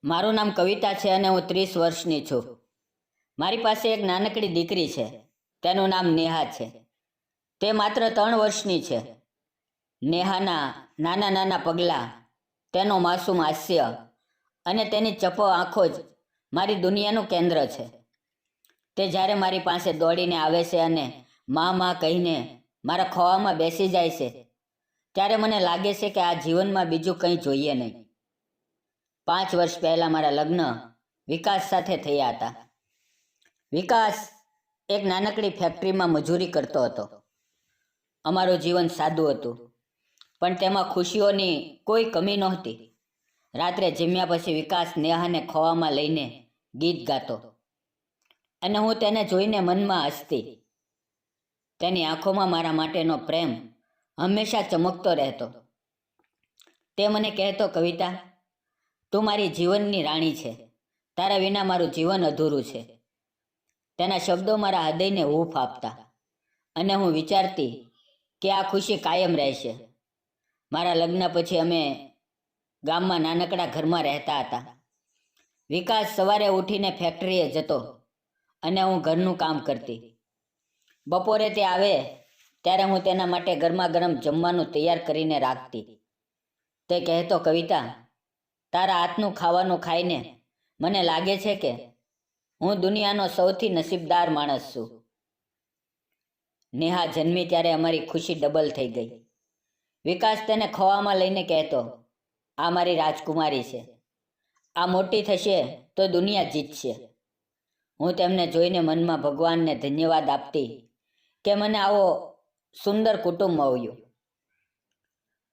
મારું નામ કવિતા છે અને હું 30 વર્ષની છું. મારી પાસે એક નાનકડી દીકરી છે. તેનું નામ નેહા છે. તે માત્ર 3 વર્ષની છે. નેહાના નાના નાના પગલાં, તેનો માસૂમ હાસ્ય અને તેની ચપળ આંખો જ મારી દુનિયાનું કેન્દ્ર છે. તે જ્યારે મારી પાસે દોડીને આવે છે અને મા મા કહીને મારા ખોળામાં બેસી જાય છે, ત્યારે મને લાગે છે કે આ જીવનમાં બીજું કંઈ જોઈએ નહીં. 5 વર્ષ પહેલાં મારા લગ્ન વિકાસ સાથે થયા હતા. વિકાસ એક નાનકડી ફેક્ટરીમાં મજૂરી કરતો હતો. અમારું જીવન સાદું હતું, પણ તેમાં ખુશીઓની કોઈ કમી નહોતી. રાત્રે જમ્યા પછી વિકાસ નેહાને ખોળામાં લઈને ગીત ગાતો અને હું તેને જોઈને મનમાં હસતી. તેની આંખોમાં મારા માટેનો પ્રેમ હંમેશા ચમકતો રહેતો. તે મને કહેતો, કવિતા, તું મારી જીવનની રાણી છે. તારા વિના મારું જીવન અધૂરું છે. તેના શબ્દો મારા હૃદયને હૂંફ આપતા અને હું વિચારતી કે આ ખુશી કાયમ રહેશે. મારા લગ્ન પછી અમે ગામમાં નાનકડા ઘરમાં રહેતા હતા. વિકાસ સવારે ઉઠીને ફેક્ટરીએ જતો અને હું ઘરનું કામ કરતી. બપોરે તે આવે ત્યારે હું તેના માટે ગરમા ગરમ જમવાનું તૈયાર કરીને રાખતી. તે કહેતો, કવિતા, તારા હાથનું ખાવાનું ખાઈને મને લાગે છે કે હું દુનિયાનો સૌથી નસીબદાર માણસ છું. નેહા જન્મી ત્યારે અમારી ખુશી ડબલ થઈ ગઈ. વિકાસ તેને ખોળામાં લઈને કહેતો, આ મારી રાજકુમારી છે. આ મોટી થશે તો દુનિયા જીતશે. હું તેમને જોઈને મનમાં ભગવાનને ધન્યવાદ આપતી કે મને આવો સુંદર કુટુંબ મળ્યું.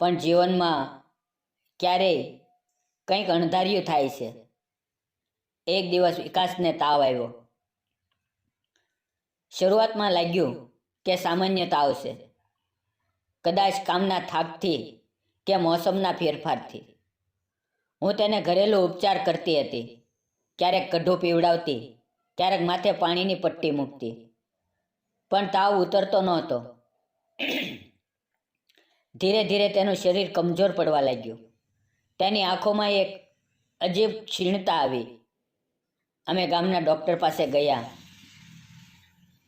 પણ જીવનમાં ક્યારેય કંઈક અણધાર્યું થાય છે. એક દિવસ વિકાસને તાવ આવ્યો. શરૂઆતમાં લાગ્યું કે સામાન્ય તાવ છે, કદાચ કામના થાકથી કે મોસમના ફેરફારથી. હું તેને ઘરેલું ઉપચાર કરતી હતી. ક્યારેક કઢું પીવડાવતી, ક્યારેક માથે પાણીની પટ્ટી મૂકતી, પણ તાવ ઉતરતો નહોતો. ધીરે ધીરે તેનું શરીર કમજોર પડવા લાગ્યું. તેની આંખોમાં એક અજીબ ક્ષીણતા આવી. અમે ગામના ડૉક્ટર પાસે ગયા.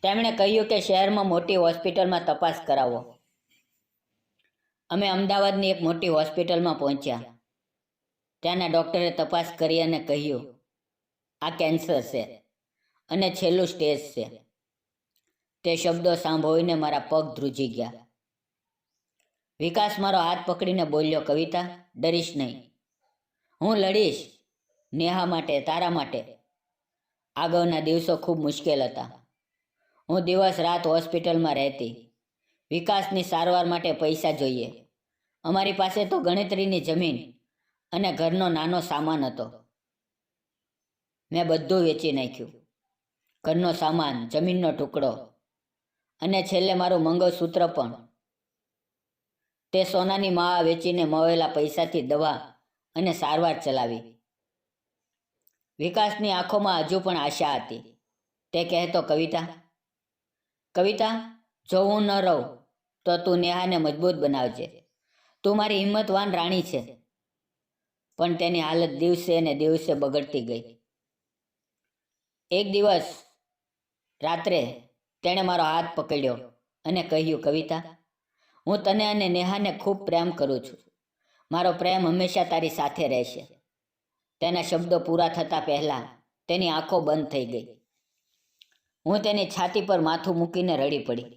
તેમણે કહ્યું કે શહેરમાં મોટી હોસ્પિટલમાં તપાસ કરાવો. અમે અમદાવાદની એક મોટી હોસ્પિટલમાં પહોંચ્યા. ત્યાંના ડૉક્ટરે તપાસ કરી અને કહ્યું, આ કેન્સર છે અને છેલ્લું સ્ટેજ છે. તે શબ્દો સાંભળીને મારા પગ ધ્રુજી ગયા. વિકાસ મારો હાથ પકડીને બોલ્યો, કવિતા, ડરીશ નહીં. હું લડીશ નેહા માટે, તારા માટે. આગળના દિવસો ખૂબ મુશ્કેલ હતા. હું દિવસ રાત હોસ્પિટલમાં રહેતી. વિકાસની સારવાર માટે પૈસા જોઈએ. અમારી પાસે તો ગણતરીની જમીન અને ઘરનો નાનો સામાન હતો. મેં બધું વેચી નાખ્યું. ઘરનો સામાન, જમીનનો ટુકડો અને છેલ્લે મારું મંગળસૂત્ર પણ. તે સોનાની માળા વેચીને મળેલા પૈસાથી દવા અને સારવાર ચલાવી. વિકાસની આંખોમાં હજુ પણ આશા હતી. તે કહેતો, કવિતા, કવિતા, જો હું ન રહું તો તું નેહાને મજબૂત બનાવજે. તું મારી હિંમતવાન રાણી છે. પણ તેની હાલત દિવસે ને દિવસે બગડતી ગઈ. એક દિવસ રાત્રે તેણે મારો હાથ પકડ્યો અને કહ્યું, કવિતા, હું તને અને નેહાને ખૂબ પ્રેમ કરું છું. મારો પ્રેમ હંમેશા તારી સાથે રહેશે. તેના શબ્દો પૂરા થતાં પહેલાં તેની આંખો બંધ થઈ ગઈ. હું તેની છાતી પર માથું મૂકીને રડી પડી.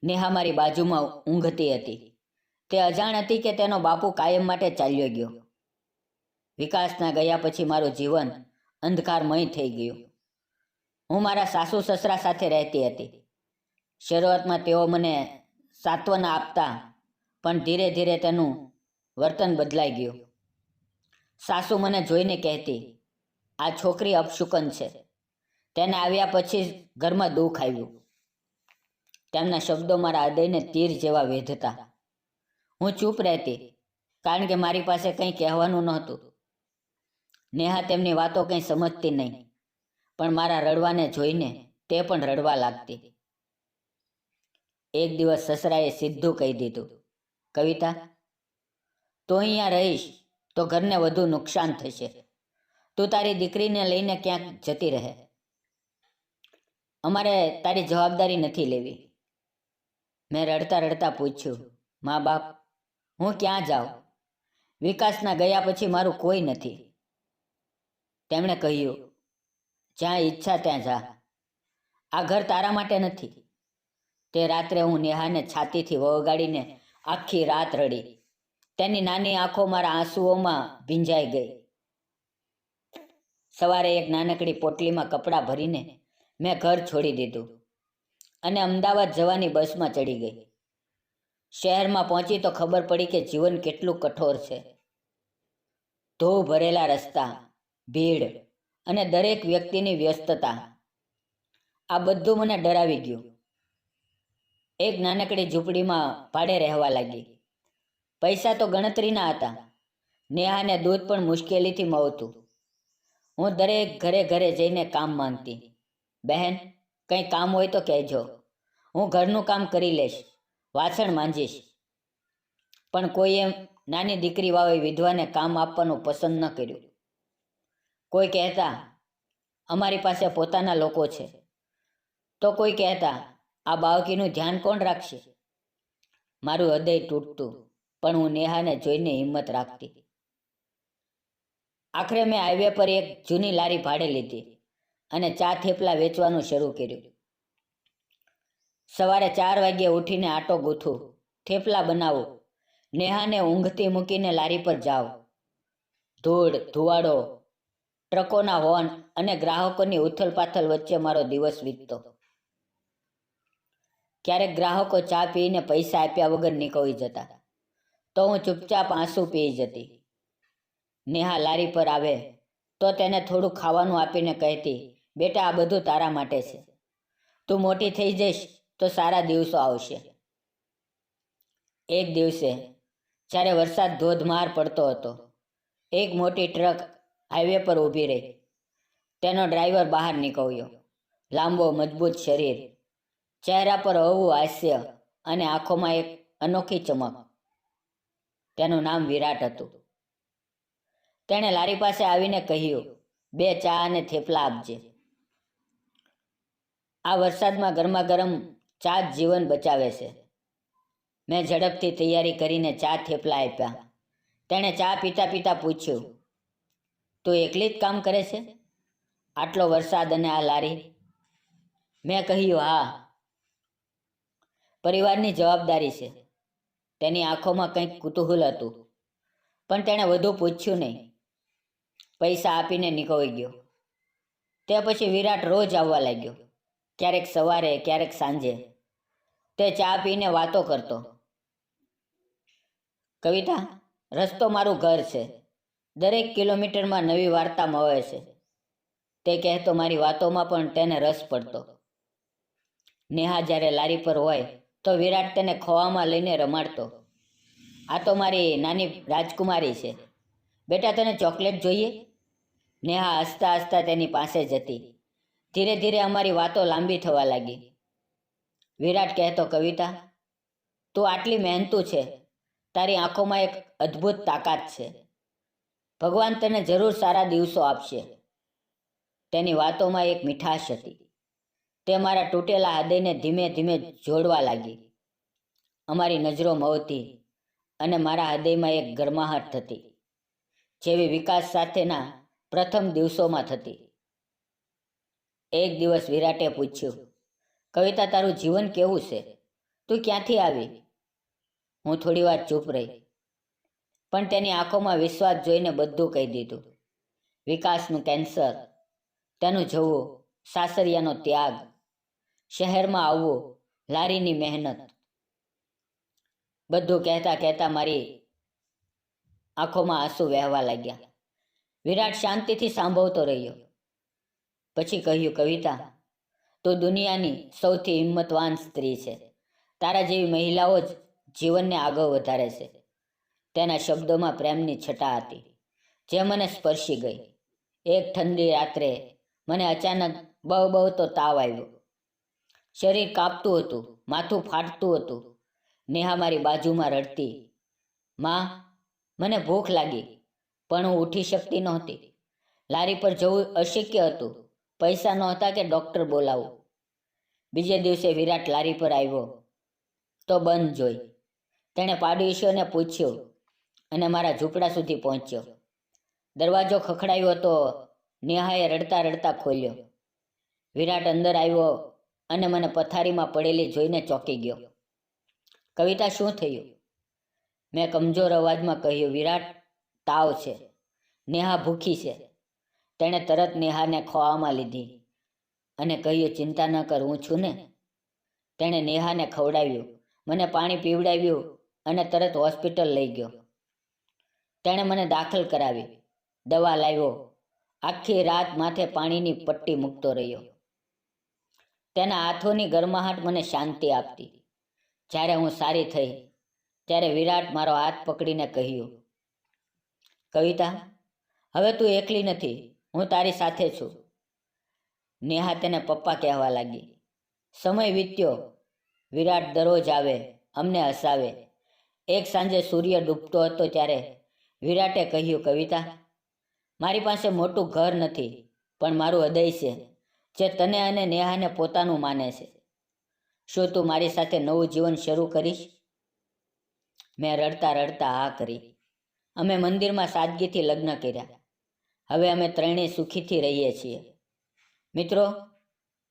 નેહા મારી બાજુમાં ઊંઘતી હતી. તે અજાણ હતી કે તેનો બાપુ કાયમ માટે ચાલ્યો ગયો. વિકાસના ગયા પછી મારું જીવન અંધકારમય થઈ ગયું. હું મારા સાસુ સસરા સાથે રહેતી હતી. શરૂઆતમાં તેઓ મને સાંત્વના આપતા, પણ ધીરે ધીરે તેનું વર્તન બદલાઈ ગયું. સાસુ મને જોઈને કહેતી, આ છોકરી અપશુકન છે. તેને આવ્યા પછી ઘરમાં દુઃખ આવ્યું. તેમના શબ્દો મારા હૃદયને તીર જેવા વેધતા. હું ચૂપ રહેતી, કારણ કે મારી પાસે કંઈ કહેવાનું નહોતું. નેહા તેમની વાતો કંઈ સમજતી નહીં, પણ મારા રડવાને જોઈને તે પણ રડવા લાગતી. એક દિવસ સસરાએ સીધું કહી દીધું, કવિતા, તો અહીંયા રહીશ તો ઘરને વધુ નુકસાન થશે. તું તારી દીકરીને લઈને ક્યાંક જતી રહે. અમારે તારી જવાબદારી નથી લેવી. મેં રડતા રડતા પૂછ્યું, મા બાપ, હું ક્યાં જાઉં? વિકાસના ગયા પછી મારું કોઈ નથી. તેમણે કહ્યું, જ્યાં ઈચ્છા ત્યાં જા. આ ઘર તારા માટે નથી. તે રાત્રે હું નેહાને છાતીથી વગાડીને આખી રાત રડી. તેની નાની આંખો મારા આંસુઓમાં ભીંજાઈ ગઈ. સવારે એક નાનકડી પોટલીમાં કપડાં ભરીને મેં ઘર છોડી દીધું અને અમદાવાદ જવાની બસમાં ચડી ગઈ. શહેરમાં પહોંચી તો ખબર પડી કે જીવન કેટલું કઠોર છે. ધો ભરેલા રસ્તા, ભીડ અને દરેક વ્યક્તિની વ્યસ્તતા, આ બધું મને ડરાવી ગયું. એક નાનકડી ઝૂંપડીમાં ભાડે રહેવા લાગી. પૈસા તો ગણતરીના હતા. નેહાને દૂધ પણ મુશ્કેલીથી મળતું. હું દરેક ઘરે ઘરે જઈને કામ માંગતી. બહેન, કંઈ કામ હોય તો કહેજો, હું ઘરનું કામ કરી લઈશ, વાસણ માંજીશ. પણ કોઈએ નાની દીકરી વાળી વિધવાને કામ આપવાનું પસંદ ન કર્યું. કોઈ કહેતા, અમારી પાસે પોતાના લોકો છે, તો કોઈ કહેતા, આ બાળકીનું ધ્યાન કોણ રાખશે? મારું હૃદય તૂટતું, પણ હું નેહાને જોઈને હિંમત રાખતી. આખરે મેં હાઈવે પર એક જૂની લારી ભાડે લીધી અને ચા થેપલા વેચવાનું શરૂ કર્યું. સવારે 4 વાગ્યે ઉઠીને આટો ગૂંથું, થેપલા બનાવું, નેહાને ઊંઘતી મૂકીને લારી પર જાઉં. ધૂળ, ધુવાડો, ટ્રકોના હોર્ન અને ગ્રાહકોની ઉથલપાથલ વચ્ચે મારો દિવસ વીતતો. ક્યારેક ગ્રાહકો ચા પીને પૈસા આપ્યા વગર નીકળી જતા, તો હું ચૂપચાપ આંસુ પી જતી. નેહા લારી પર આવે તો તેને થોડું ખાવાનું આપીને કહેતી, બેટા, આ બધું તારા માટે છે. તું મોટી થઈ જઈશ તો સારા દિવસો આવશે. એક દિવસે જ્યારે વરસાદ ધોધમાર પડતો હતો, એક મોટી ટ્રક હાઈવે પર ઊભી રહી. તેનો ડ્રાઈવર બહાર નીકળ્યો. લાંબો, મજબૂત શરીર, ચહેરા પર હળવું હાસ્ય અને આંખોમાં એક અનોખી ચમક. તેનું નામ વિરાટ હતું. તેણે લારી પાસે આવીને કહ્યું, 2 ચા અને થેપલા આપજે. આ વરસાદમાં ગરમા ગરમ ચા જ જીવન બચાવે છે. મેં ઝડપથી તૈયારી કરીને ચા થેપલા આપ્યા. તેણે ચા પીતા પીતા પૂછ્યું, તું એકલી જ કામ કરે છે? આટલો વરસાદ અને આ લારી? મેં કહ્યું, હા, પરિવારની જવાબદારી છે. તેની આંખોમાં કંઈક કુતૂહલ હતું, પણ તેણે વધુ પૂછ્યું નહીં. પૈસા આપીને નીકળી ગયો. તે પછી વિરાટ રોજ આવવા લાગ્યો. ક્યારેક સવારે, ક્યારેક સાંજે. તે ચા પીને વાતો કરતો. કવિતા, રસ્તો મારું ઘર છે. દરેક કિલોમીટરમાં નવી વાર્તા મળે છે. તે કહેતો. મારી વાતોમાં પણ તેને રસ પડતો. નેહા જ્યારે લારી પર હોય તો વિરાટ તેને ખોવામાં લઈને રમાડતો. આ તો મારી નાની રાજકુમારી છે. બેટા, તને ચોકલેટ જોઈએ? નેહા હસતા હસતા તેની પાસે જતી. ધીરે ધીરે અમારી વાતો લાંબી થવા લાગી. વિરાટ કહેતો, કવિતા, તું આટલી મહેનતુ છે. તારી આંખોમાં એક અદ્ભુત તાકાત છે. ભગવાન તને જરૂર સારા દિવસો આપશે. તેની વાતોમાં એક મીઠાશ હતી. તે મારા તૂટેલા હૃદયને ધીમે ધીમે જોડવા લાગી. અમારી નજરો મળતી અને મારા હૃદયમાં એક ગરમાહટ થતી, જેવી વિકાસ સાથેના પ્રથમ દિવસોમાં થતી. એક દિવસ વિરાટે પૂછ્યું, કવિતા, તારું જીવન કેવું છે? તું ક્યાંથી આવી? હું થોડી વાર ચૂપ રહી, પણ તેની આંખોમાં વિશ્વાસ જોઈને બધું કહી દીધું. વિકાસનું કેન્સર, તેનું જવું, સાસરિયાનો ત્યાગ, શહેરમાં આવવું, લારીની મહેનત. બધું કહેતા કહેતા મારી આંખોમાં આંસુ વહેવા લાગ્યા. વિરાટ શાંતિથી સાંભળતો રહ્યો. પછી કહ્યું, કવિતા, તું દુનિયાની સૌથી હિંમતવાન સ્ત્રી છે. તારા જેવી મહિલાઓ જ જીવનને આગળ વધારે છે. તેના શબ્દોમાં પ્રેમની છટા હતી, જે મને સ્પર્શી ગઈ. એક ઠંડી રાત્રે મને અચાનક બહુ તો તાવ આવ્યો. શરીર કાંપતું હતું, માથું ફાટતું હતું. નેહા મારી બાજુમાં રડતી. માં, મને ભૂખ લાગી, પણ હું ઉઠી શકતી નહોતી. લારી પર જવું અશક્ય હતું. પૈસા નહોતા કે ડૉક્ટર બોલાવું. બીજે દિવસે વિરાટ લારી પર આવ્યો તો બંધ જોઈ. તેણે પાડોશીઓને પૂછ્યું અને મારા ઝૂંપડા સુધી પહોંચ્યો. દરવાજો ખખડાયો તો નેહાએ રડતા રડતા ખોલ્યો. વિરાટ અંદર આવ્યો અને મને પથારીમાં પડેલી જોઈને ચોંકી ગયો. કવિતા, શું થયું? મેં કમજોર અવાજમાં કહ્યું, વિરાટ, તાવ છે. નેહા ભૂખી છે. તેણે તરત નેહાને ખોળામાં લીધી અને કહ્યું, ચિંતા ન કર, હું છું ને. તેણે નેહાને ખવડાવ્યું, મને પાણી પીવડાવ્યું અને તરત હોસ્પિટલ લઈ ગયો. તેણે મને દાખલ કરાવી, દવા લાવ્યો. આખી રાત માથે પાણીની પટ્ટી મૂકતો રહ્યો. તેના હાથોની ગરમાહટ મને શાંતિ આપતી. જ્યારે હું સારી થઈ ત્યારે વિરાટ મારો હાથ પકડીને કહ્યું, કવિતા, હવે તું એકલી નથી, હું તારી સાથે છું. નેહા તેને પપ્પા કહેવા લાગી. સમય વીત્યો. વિરાટ દરરોજ આવે, અમને હસાવે. એક સાંજે સૂર્ય ડૂબતો હતો ત્યારે વિરાટે કહ્યું, કવિતા, મારી પાસે મોટું ઘર નથી, પણ મારું હૃદય છે, જે તને અને નેહાને પોતાનું માને છે. શું તું મારી સાથે નવું જીવન શરૂ કરીશ? મેં રડતા રડતા હા કરી. અમે મંદિરમાં સાદગીથી લગ્ન કર્યા. હવે અમે ત્રણેય સુખીથી રહીએ છીએ. મિત્રો,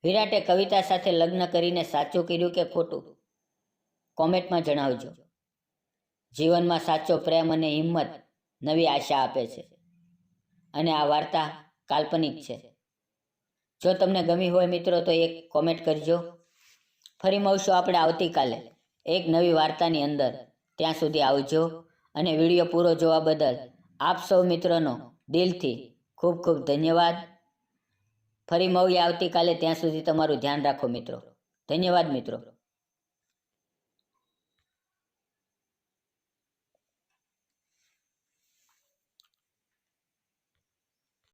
વિરાટે કવિતા સાથે લગ્ન કરીને સાચું કર્યું કે ખોટું? કોમેન્ટમાં જણાવજો. જીવનમાં સાચો પ્રેમ અને હિંમત નવી આશા આપે છે. અને આ વાર્તા કાલ્પનિક છે. જો તમને ગમી હોય મિત્રો તો એક કોમેન્ટ કરજો. ફરી મળશું આપણે આવતીકાલે એક નવી વાર્તાની અંદર. ત્યાં સુધી આવજો અને વિડીયો પૂરો જોવા બદલ આપ સૌ મિત્રોનો દિલથી ખૂબ ખૂબ ધન્યવાદ. ફરી મળીએ આવતીકાલે. ત્યાં સુધી તમારું ધ્યાન રાખો મિત્રો. ધન્યવાદ મિત્રો.